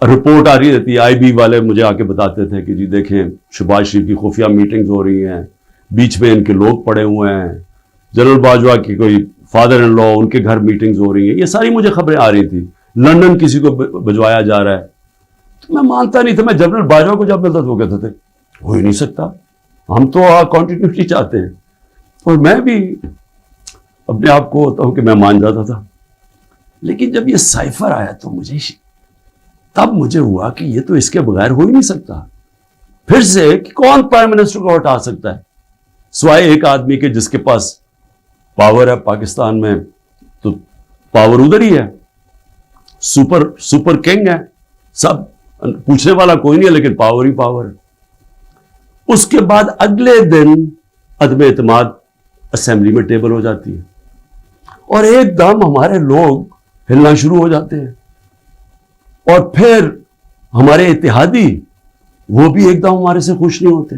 Report آ رہی رہتی ہے, آئی بی والے مجھے آ کے بتاتے تھے کہ جی دیکھیں شہباز شریف کی خفیہ میٹنگز ہو رہی ہیں, بیچ میں ان کے لوگ پڑے ہوئے ہیں, جنرل باجوہ کی کوئی فادر ان لا ان کے گھر میٹنگز ہو رہی ہیں. یہ ساری مجھے خبریں آ رہی تھی. لندن کسی کو بھجوایا جا رہا ہے. تو میں مانتا نہیں تھا. میں جنرل باجوہ کو جب ملتا تو وہ کہتے تھے ہو ہی نہیں سکتا, ہم تو کنٹینیوٹی چاہتے ہیں. اور میں بھی اپنے آپ کو ہوتا ہوں کہ میں مان جاتا تھا. لیکن جب یہ سائفر آیا تو تب مجھے ہوا کہ یہ تو اس کے بغیر ہو ہی نہیں سکتا. پھر سے کہ کون پرائم منسٹر کو ہٹا سکتا ہے سوائے ایک آدمی کے جس کے پاس پاور ہے پاکستان میں. تو پاور ادھر ہی ہے, سپر کنگ ہے, سب پوچھنے والا کوئی نہیں ہے, لیکن پاور ہی پاور ہے. اس کے بعد اگلے دن عدم اعتماد اسمبلی میں ٹیبل ہو جاتی ہے اور ایک دم ہمارے لوگ ہلنا شروع ہو جاتے ہیں. اور پھر ہمارے اتحادی وہ بھی ایک دم ہمارے سے خوش نہیں ہوتے.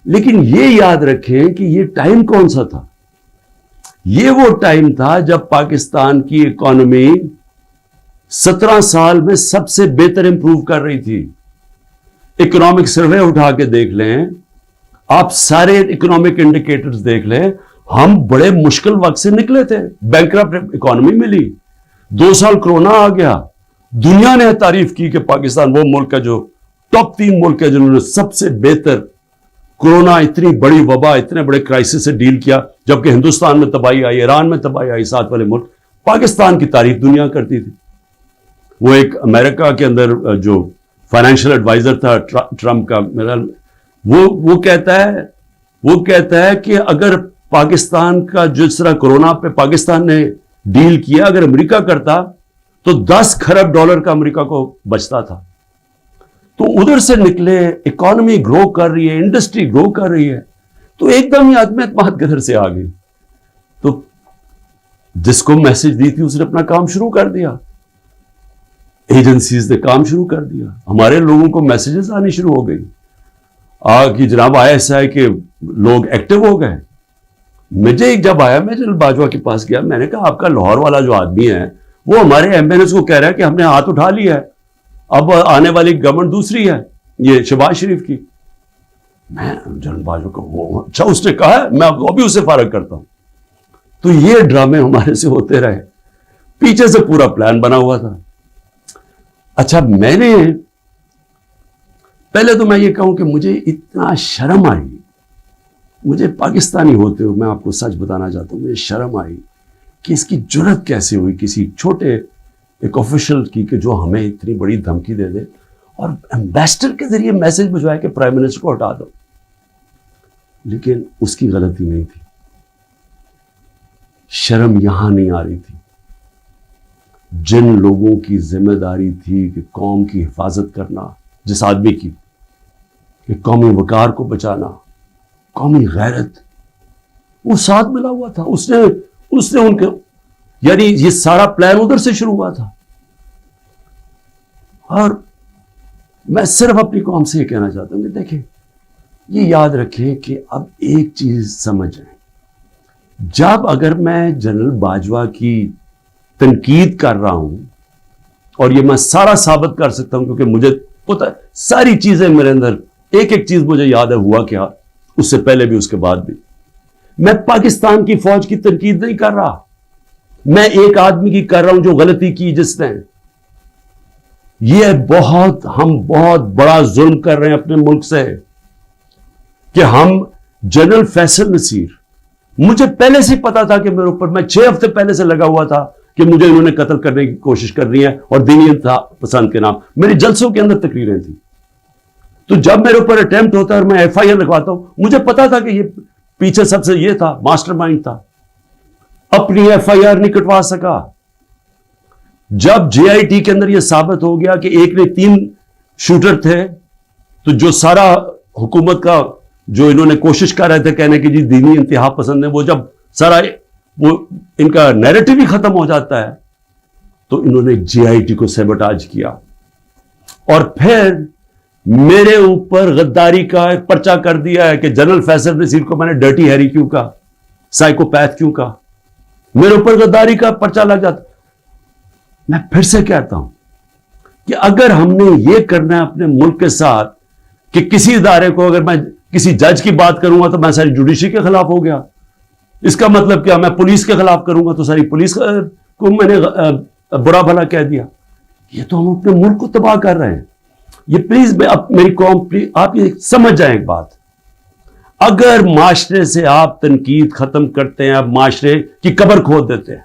لیکن یہ یاد رکھیں کہ یہ ٹائم کون سا تھا. یہ وہ ٹائم تھا جب پاکستان کی اکانومی 17 سال میں سب سے بہتر امپروو کر رہی تھی. اکنامک سروے اٹھا کے دیکھ لیں آپ, سارے اکنامک انڈیکیٹرز دیکھ لیں, ہم بڑے مشکل وقت سے نکلے تھے. بینکرپٹ اکانومی ملی, 2 سال کرونا آ گیا. دنیا نے تعریف کی کہ پاکستان وہ ملک ہے جو ٹاپ 3 ملک ہے جنہوں نے سب سے بہتر کرونا, اتنی بڑی وبا, اتنے بڑے کرائسس سے ڈیل کیا. جبکہ ہندوستان میں تباہی آئی, ایران میں تباہی آئی, ساتھ والے ملک. پاکستان کی تعریف دنیا کرتی تھی. وہ ایک امریکہ کے اندر جو فائنینشیل ایڈوائزر تھا ٹرمپ کا, میرا وہ کہتا ہے کہ اگر پاکستان کا جس طرح کرونا پہ پاکستان نے ڈیل کیا, اگر امریکہ کرتا تو 10 کھرب ڈالر کا امریکہ کو بچتا تھا. تو ادھر سے نکلے, اکانومی گرو کر رہی ہے, انڈسٹری گرو کر رہی ہے. تو ایک دم یہ عدم اعتماد کدھر سے آ گئی. تو جس کو میسج دی تھی اس نے اپنا کام شروع کر دیا, ایجنسیز نے کام شروع کر دیا, ہمارے لوگوں کو میسیجز آنی شروع ہو گئی کہ جناب ISI کے لوگ ایکٹیو ہو گئے. مجھے جب آیا, میں جنرل باجوہ کے پاس گیا, میں نے کہا آپ کا لاہور والا جو آدمی ہے وہ ہمارے MNS کو کہہ رہا ہے کہ ہم نے ہاتھ اٹھا لیا ہے, اب آنے والی گورنمنٹ دوسری ہے, یہ شہباز شریف کی. میں جنرل باجوہ کو اچھا اس نے کہا ہے, میں ابھی اسے فارغ کرتا ہوں. تو یہ ڈرامے ہمارے سے ہوتے رہے. پیچھے سے پورا پلان بنا ہوا تھا. اچھا میں نے پہلے تو میں یہ کہوں کہ مجھے اتنا شرم آئی, مجھے پاکستانی ہوتے ہوئے میں آپ کو سچ بتانا چاہتا ہوں, مجھے شرم آئی کہ اس کی جرت کیسے ہوئی کسی چھوٹے ایک آفیشل کی کہ جو ہمیں اتنی بڑی دھمکی دے دے اور ایمبیسڈر کے ذریعے میسج بھجوائے کہ پرائم منسٹر کو ہٹا دو. لیکن اس کی غلطی نہیں تھی. شرم یہاں نہیں آ رہی تھی. جن لوگوں کی ذمہ داری تھی کہ قوم کی حفاظت کرنا, جس آدمی کی کہ قومی وقار کو بچانا, قومی غیرت, وہ ساتھ ملا ہوا تھا. اس نے ان کے, یعنی یہ سارا پلان ادھر سے شروع ہوا تھا. اور میں صرف اپنی قوم سے یہ کہنا چاہتا ہوں کہ دیکھیں, یہ یاد رکھیں کہ اب ایک چیز سمجھیں, جب اگر میں جنرل باجوہ کی تنقید کر رہا ہوں اور یہ میں سارا ثابت کر سکتا ہوں کیونکہ مجھے پتہ ہے ساری چیزیں میرے اندر, ایک ایک چیز مجھے یاد ہے ہوا کیا اس سے پہلے بھی اس کے بعد بھی. میں پاکستان کی فوج کی تنقید نہیں کر رہا, میں ایک آدمی کی کر رہا ہوں جو غلطی کی جس نے. یہ ہم بہت بڑا ظلم کر رہے ہیں اپنے ملک سے کہ ہم جنرل فیصل نصیر, مجھے پہلے سے پتا تھا کہ میرے اوپر, میں 6 ہفتے پہلے سے لگا ہوا تھا کہ مجھے انہوں نے قتل کرنے کی کوشش کر رہی ہے اور دینی انتہا پسند کے نام. میری جلسوں کے اندر تقریریں تھیں. تو جب میرے اوپر اٹیمپٹ ہوتا ہے اور میں FIR لکھواتا ہوں, مجھے پتا تھا کہ یہ پیچھے سب سے یہ تھا, ماسٹر مائنڈ تھا. اپنی FIR نہیں کٹوا سکا. جب JIT کے اندر یہ ثابت ہو گیا کہ ایک نے 3 شوٹر تھے, تو جو سارا حکومت کا جو انہوں نے کوشش کر رہے تھے کہنے کی جی دینی انتہا پسند ہے, وہ جب سارا وہ ان کا نیریٹو ہی ختم ہو جاتا ہے, تو انہوں نے JIT کو سیبوٹاج کیا اور پھر میرے اوپر غداری کا ایک پرچہ کر دیا ہے کہ جنرل فیصل نصیر کو میں نے ڈرٹی ہیری کیوں کہا, سائیکوپیتھ کیوں کہا, میرے اوپر غداری کا پرچہ لگ جاتا. میں پھر سے کہتا ہوں کہ اگر ہم نے یہ کرنا ہے اپنے ملک کے ساتھ کہ کسی ادارے کو اگر میں کسی جج کی بات کروں گا تو میں ساری جوڈیشری کے خلاف ہو گیا، اس کا مطلب کیا میں پولیس کے خلاف کروں گا تو ساری پولیس کو میں نے برا بھلا کہہ دیا. یہ تو ہم اپنے ملک کو تباہ کر رہے ہیں. یہ پلیز میری قوم پلیز آپ یہ سمجھ جائیں ایک بات، اگر معاشرے سے آپ تنقید ختم کرتے ہیں، آپ معاشرے کی قبر کھود دیتے ہیں.